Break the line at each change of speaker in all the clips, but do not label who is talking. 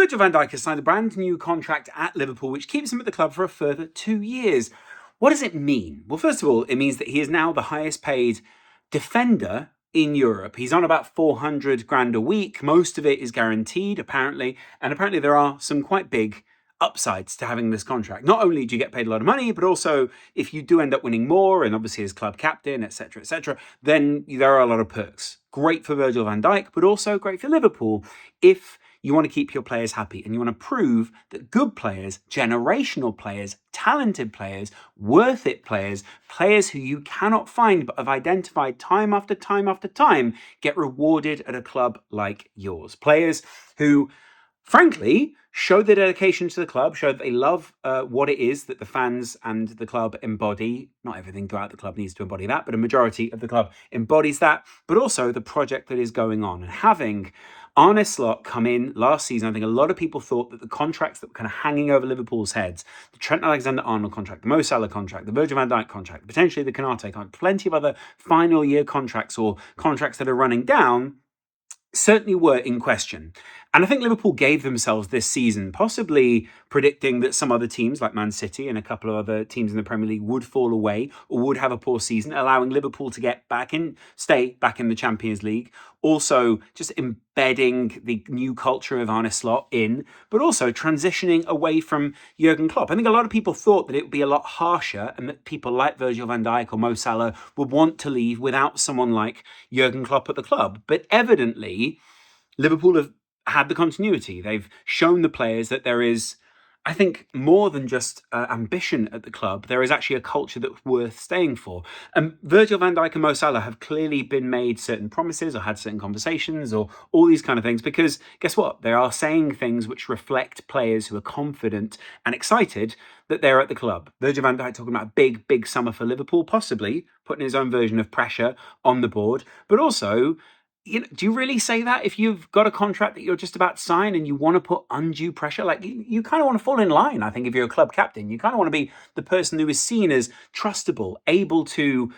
Virgil van Dijk has signed a brand new contract at Liverpool, which keeps him at the club for a further 2 years. What does it mean? Well, first of all, it means that he is now the highest paid defender in Europe. He's on about 400 grand a week. Most of it is guaranteed, apparently. And apparently there are some quite big upsides to having this contract. Not only do you get paid a lot of money, but also if you do end up winning more, and obviously as club captain, etc., then there are a lot of perks. Great for Virgil van Dijk, but also great for Liverpool if you want to keep your players happy and you want to prove that good players, generational players, talented players, worth it players, players who you cannot find but have identified time after time after time, get rewarded at a club like yours. Players who, frankly, show their dedication to the club, show that they love what it is that the fans and the club embody. Not everything throughout the club needs to embody that, but a majority of the club embodies that, but also the project that is going on. And having Arne Slot come in last season, I think a lot of people thought that the contracts that were kind of hanging over Liverpool's heads, the Trent Alexander-Arnold contract, the Mo Salah contract, the Virgil van Dijk contract, potentially the Konate contract, plenty of other final year contracts or contracts that are running down, certainly were in question. And I think Liverpool gave themselves this season, possibly predicting that some other teams like Man City and a couple of other teams in the Premier League would fall away or would have a poor season, allowing Liverpool to stay back in the Champions League. Also just embedding the new culture of Arne Slot in, but also transitioning away from Jurgen Klopp. I think a lot of people thought that it would be a lot harsher and that people like Virgil van Dijk or Mo Salah would want to leave without someone like Jurgen Klopp at the club. But evidently, Liverpool have had the continuity. They've shown the players that there is, I think, more than just ambition at the club. There is actually a culture that's worth staying for. And Virgil van Dijk and Mo Salah have clearly been made certain promises or had certain conversations or all these kind of things, because guess what? They are saying things which reflect players who are confident and excited that they're at the club. Virgil van Dijk talking about a big summer for Liverpool, possibly putting his own version of pressure on the board, but also, do you really say that if you've got a contract that you're just about to sign and you want to put undue pressure? Like, you kind of want to fall in line, I think, if you're a club captain. You kind of want to be the person who is seen as trustable, able to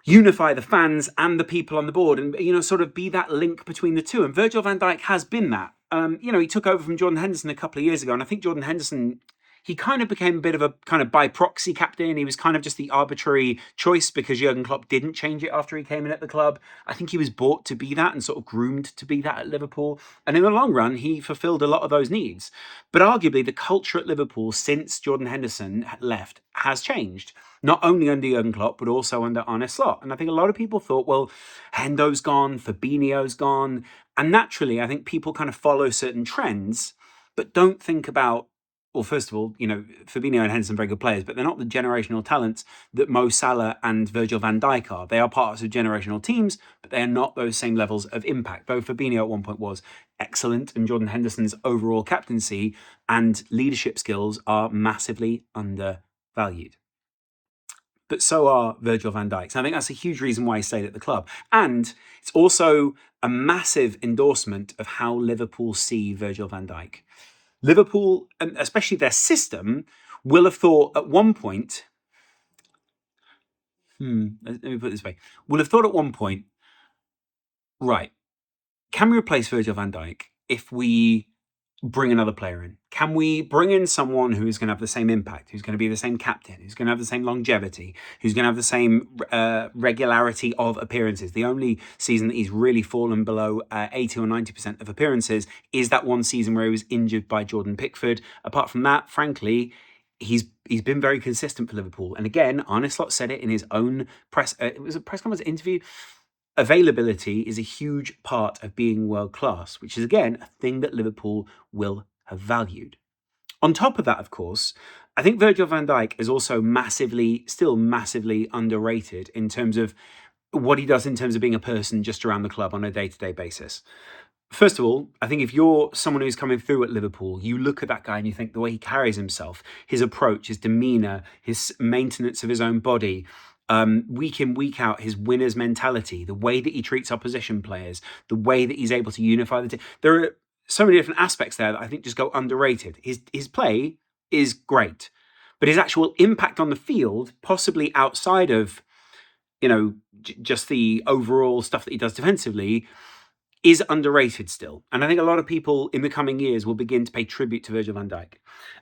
unify the fans and the people on the board and, sort of be that link between the two. And Virgil van Dijk has been that. He took over from Jordan Henderson a couple of years ago, and I think Jordan Henderson, he kind of became a bit of a kind of by proxy captain. He was kind of just the arbitrary choice because Jurgen Klopp didn't change it after he came in at the club. I think he was bought to be that and sort of groomed to be that at Liverpool. And in the long run, he fulfilled a lot of those needs. But arguably, the culture at Liverpool since Jordan Henderson left has changed. Not only under Jurgen Klopp, but also under Arne Slot. And I think a lot of people thought, well, Hendo's gone, Fabinho's gone. And naturally, I think people kind of follow certain trends, but don't think about, well, first of all, Fabinho and Henderson are very good players, but they're not the generational talents that Mo Salah and Virgil van Dijk are. They are parts of generational teams, but they are not those same levels of impact. Though Fabinho at one point was excellent, and Jordan Henderson's overall captaincy and leadership skills are massively undervalued. But so are Virgil van Dijk. So I think that's a huge reason why he stayed at the club. And it's also a massive endorsement of how Liverpool see Virgil van Dijk. Liverpool, and especially their system, will have thought at one point, let me put it this way, will have thought at one point, right, can we replace Virgil van Dijk if we bring another player in? Can we bring in someone who's going to have the same impact, who's going to be the same captain, who's going to have the same longevity, who's going to have the same regularity of appearances? The only season that he's really fallen below 80 or 90% of appearances is that one season where he was injured by Jordan Pickford. Apart from that, frankly, he's been very consistent for Liverpool. And again, Arne Slot said it in his own press conference interview. Availability is a huge part of being world class, which is, again, a thing that Liverpool will have valued. On top of that, of course, I think Virgil van Dijk is also still massively underrated in terms of what he does in terms of being a person just around the club on a day-to-day basis. First of all, I think if you're someone who's coming through at Liverpool, you look at that guy and you think the way he carries himself, his approach, his demeanour, his maintenance of his own body, week in, week out, his winner's mentality, the way that he treats opposition players, the way that he's able to unify the team. There are so many different aspects there that I think just go underrated. His play is great, but his actual impact on the field, possibly outside of, just the overall stuff that he does defensively, is underrated still. And I think a lot of people in the coming years will begin to pay tribute to Virgil van Dijk.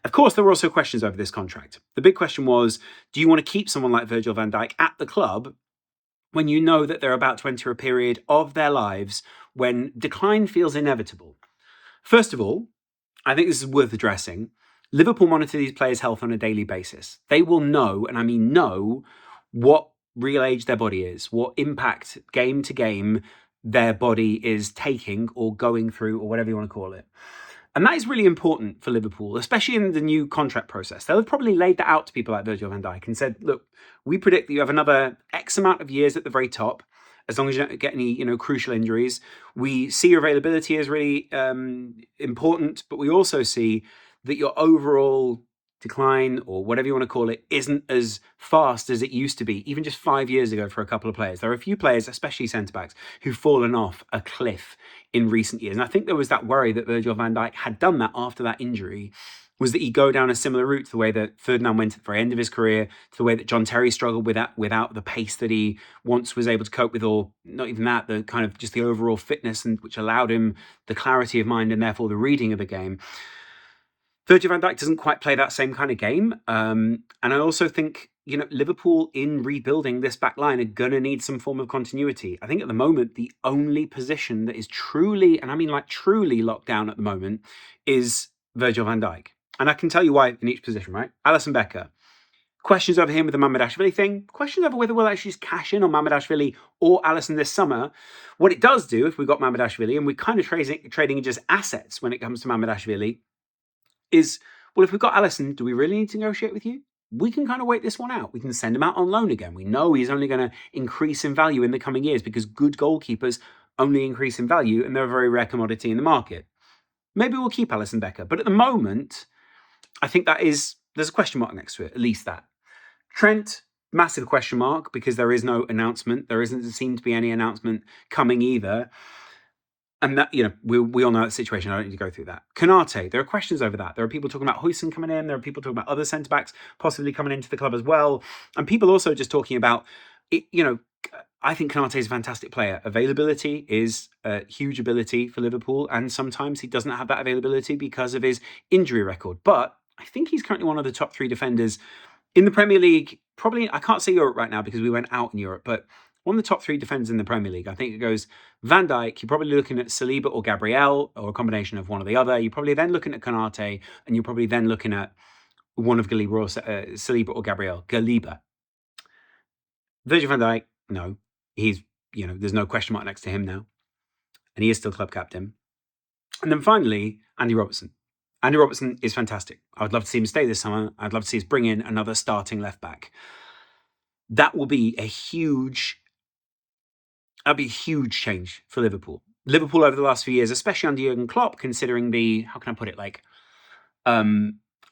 Of course, there were also questions over this contract. The big question was, do you want to keep someone like Virgil van Dijk at the club when you know that they're about to enter a period of their lives when decline feels inevitable? First of all, I think this is worth addressing. Liverpool monitor these players' health on a daily basis. They will know, and I mean know, what real age their body is, what impact game to game their body is taking or going through, or whatever you want to call it. And that is really important for Liverpool, especially in the new contract process. They'll have probably laid that out to people like Virgil van Dijk and said, look, we predict that you have another X amount of years at the very top, as long as you don't get any, crucial injuries. We see your availability as really important, but we also see that your overall decline, or whatever you want to call it, isn't as fast as it used to be, even just 5 years ago for a couple of players. There are a few players, especially centre-backs, who've fallen off a cliff in recent years. And I think there was that worry that Virgil van Dijk had done that after that injury, was that he'd go down a similar route to the way that Ferdinand went at the very end of his career, to the way that John Terry struggled with that, without the pace that he once was able to cope with, or not even that, the kind of just the overall fitness, and which allowed him the clarity of mind and therefore the reading of the game. Virgil van Dijk doesn't quite play that same kind of game. And I also think, Liverpool in rebuilding this back line are going to need some form of continuity. I think at the moment, the only position that is truly, and I mean like truly locked down at the moment, is Virgil van Dijk. And I can tell you why in each position, right? Alisson Becker. Questions over him with the Mamardashvili thing. Questions over whether we'll actually just cash in on Mamardashvili or Alisson this summer. What it does do, if we got Mamardashvili, and we're kind of trading in just assets when it comes to Mamardashvili, is, well, if we've got Alisson, do we really need to negotiate with you? We can kind of wait this one out. We can send him out on loan again. We know he's only going to increase in value in the coming years because good goalkeepers only increase in value and they're a very rare commodity in the market. Maybe we'll keep Alisson Becker. But at the moment, I think there's a question mark next to it, at least that. Trent, massive question mark because there is no announcement. There doesn't seem to be any announcement coming either. And that, we all know that situation. I don't need to go through that. Konate, there are questions over that. There are people talking about Huijsen coming in. There are people talking about other centre-backs possibly coming into the club as well. And people also just talking about, I think Konate is a fantastic player. Availability is a huge ability for Liverpool. And sometimes he doesn't have that availability because of his injury record. But I think he's currently one of the top 3 defenders in the Premier League. Probably, I can't say Europe right now because we went out in Europe, but one of the top 3 defenders in the Premier League. I think it goes Van Dijk, you're probably looking at Saliba or Gabriel, or a combination of one or the other. You're probably then looking at Konate, and you're probably then looking at one of Galiba or Saliba or Gabriel. Galiba. Virgil van Dijk, no. He's, there's no question mark next to him now. And he is still club captain. And then finally, Andy Robertson. Andy Robertson is fantastic. I would love to see him stay this summer. I'd love to see us bring in another starting left back. That will be a huge change for Liverpool. Liverpool over the last few years, especially under Jurgen Klopp, considering the, how can I put it,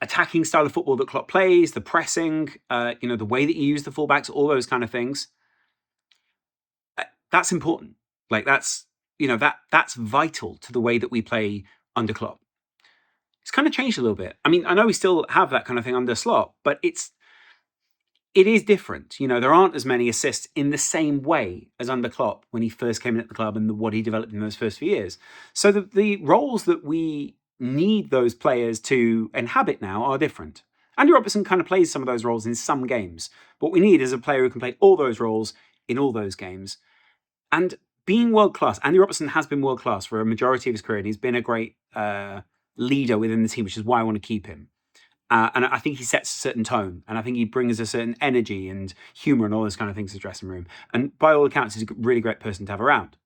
attacking style of football that Klopp plays, the pressing, the way that you use the fullbacks, all those kind of things. That's important. That's vital to the way that we play under Klopp. It's kind of changed a little bit. I mean, I know we still have that kind of thing under Slot, but it is different. There aren't as many assists in the same way as under Klopp when he first came in at the club and what he developed in those first few years. So the roles that we need those players to inhabit now are different. Andy Robertson kind of plays some of those roles in some games. What we need is a player who can play all those roles in all those games. And being world-class, Andy Robertson has been world-class for a majority of his career, and he's been a great leader within the team, which is why I want to keep him. And I think he sets a certain tone, and I think he brings a certain energy and humour and all those kind of things to the dressing room. And by all accounts, he's a really great person to have around.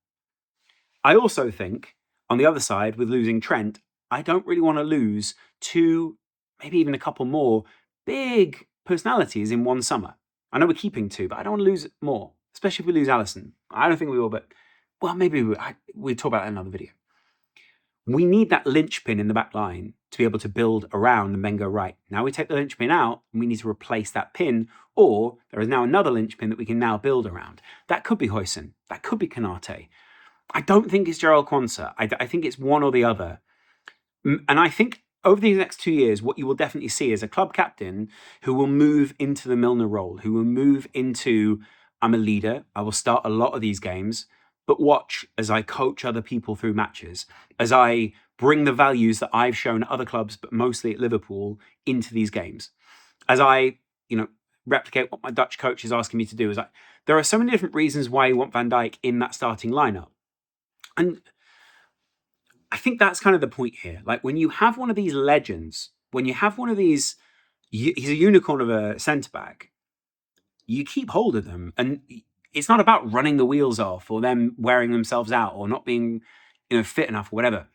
I also think, on the other side, with losing Trent, I don't really want to lose 2, maybe even a couple more big personalities in one summer. I know we're keeping 2, but I don't want to lose more, especially if we lose Alisson. I don't think we will, but, well, maybe we'll talk about that in another video. We need that linchpin in the back line to be able to build around and then go, right, now we take the linchpin out and we need to replace that pin, or there is now another linchpin that we can now build around. That could be Huijsen. That could be Konate. I don't think it's Jarell Quansah. I think it's one or the other. And I think over these next 2 years, what you will definitely see is a club captain who will move into the Milner role, who will move into, I'm a leader, I will start a lot of these games, but watch as I coach other people through matches, as I bring the values that I've shown at other clubs, but mostly at Liverpool, into these games. As I, replicate what my Dutch coach is asking me to do. There are so many different reasons why you want Van Dijk in that starting lineup. And I think that's kind of the point here. Like, when you have one of these legends, when you have one of these, he's a unicorn of a centre-back, you keep hold of them. And it's not about running the wheels off or them wearing themselves out or not being, fit enough or whatever.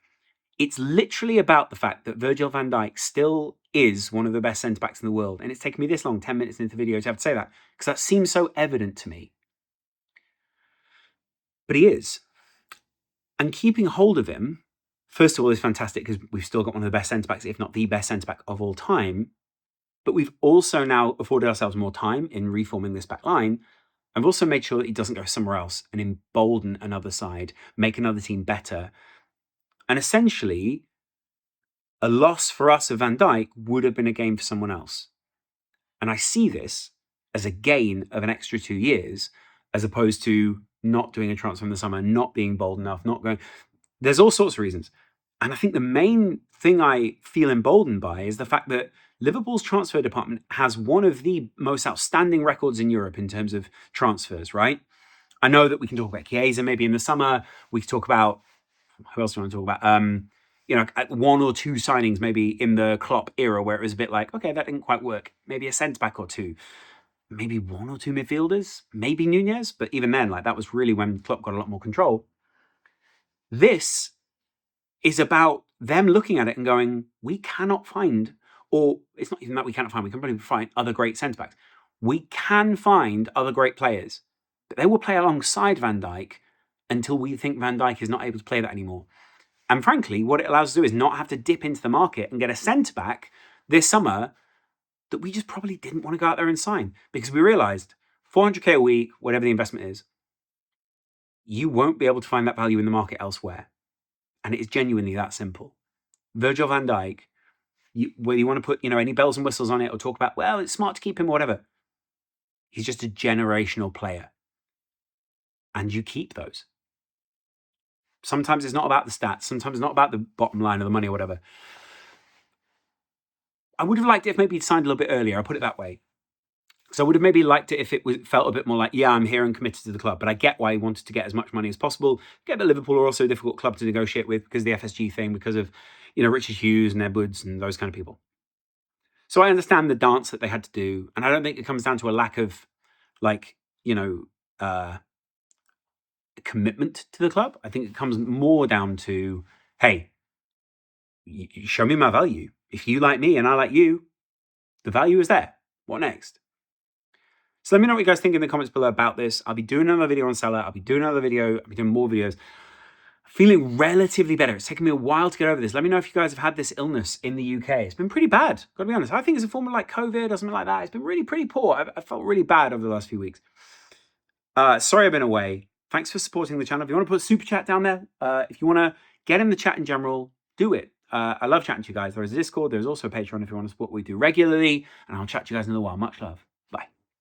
It's literally about the fact that Virgil van Dijk still is one of the best centre-backs in the world. And it's taken me this long, 10 minutes into the video, to have to say that, because that seems so evident to me. But he is. And keeping hold of him, first of all, is fantastic because we've still got one of the best centre-backs, if not the best centre-back of all time. But we've also now afforded ourselves more time in reforming this back line. I've also made sure that he doesn't go somewhere else and embolden another side, make another team better. And essentially, a loss for us of Van Dijk would have been a gain for someone else. And I see this as a gain of an extra 2 years, as opposed to not doing a transfer in the summer, not being bold enough, not going. There's all sorts of reasons. And I think the main thing I feel emboldened by is the fact that Liverpool's transfer department has one of the most outstanding records in Europe in terms of transfers, right? I know that we can talk about Chiesa maybe in the summer. We can talk about, who else do you want to talk about? One or two signings maybe in the Klopp era where it was a bit like, okay, that didn't quite work. Maybe a centre-back or two. Maybe one or two midfielders. Maybe Nunez. But even then, that was really when Klopp got a lot more control. This is about them looking at it and going, we cannot find, or it's not even that we cannot find, we can probably find other great centre-backs. We can find other great players, but they will play alongside Van Dijk until we think Van Dijk is not able to play that anymore. And frankly, what it allows us to do is not have to dip into the market and get a centre-back this summer that we just probably didn't want to go out there and sign, because we realised 400k a week, whatever the investment is, you won't be able to find that value in the market elsewhere. And it is genuinely that simple. Virgil van Dijk, whether you want to put any bells and whistles on it or talk about, well, it's smart to keep him or whatever, he's just a generational player. And you keep those. Sometimes it's not about the stats. Sometimes it's not about the bottom line of the money or whatever. I would have liked it if maybe he'd signed a little bit earlier. I'll put it that way. So I would have maybe liked it if it felt a bit more like, yeah, I'm here and committed to the club. But I get why he wanted to get as much money as possible. Get that Liverpool are also a difficult club to negotiate with because of the FSG thing, because of, Richard Hughes and Edwards and those kind of people. So I understand the dance that they had to do. And I don't think it comes down to a lack of, commitment to the club. I think it comes more down to, hey, you show me my value. If you like me and I like you, the value is there. What next? So let me know what you guys think in the comments below about this. I'll be doing another video on Salah. I'll be doing another video. I'll be doing more videos. Feeling relatively better. It's taken me a while to get over this. Let me know if you guys have had this illness in the UK. It's been pretty bad, got to be honest. I think it's a form of COVID or something like that. It's been really pretty poor. I felt really bad over the last few weeks. Sorry I've been away. Thanks for supporting the channel. If you want to put a super chat down there, if you want to get in the chat in general, do it. I love chatting to you guys. There is a Discord. There's also a Patreon if you want to support what we do regularly. And I'll chat to you guys in a little while. Much love.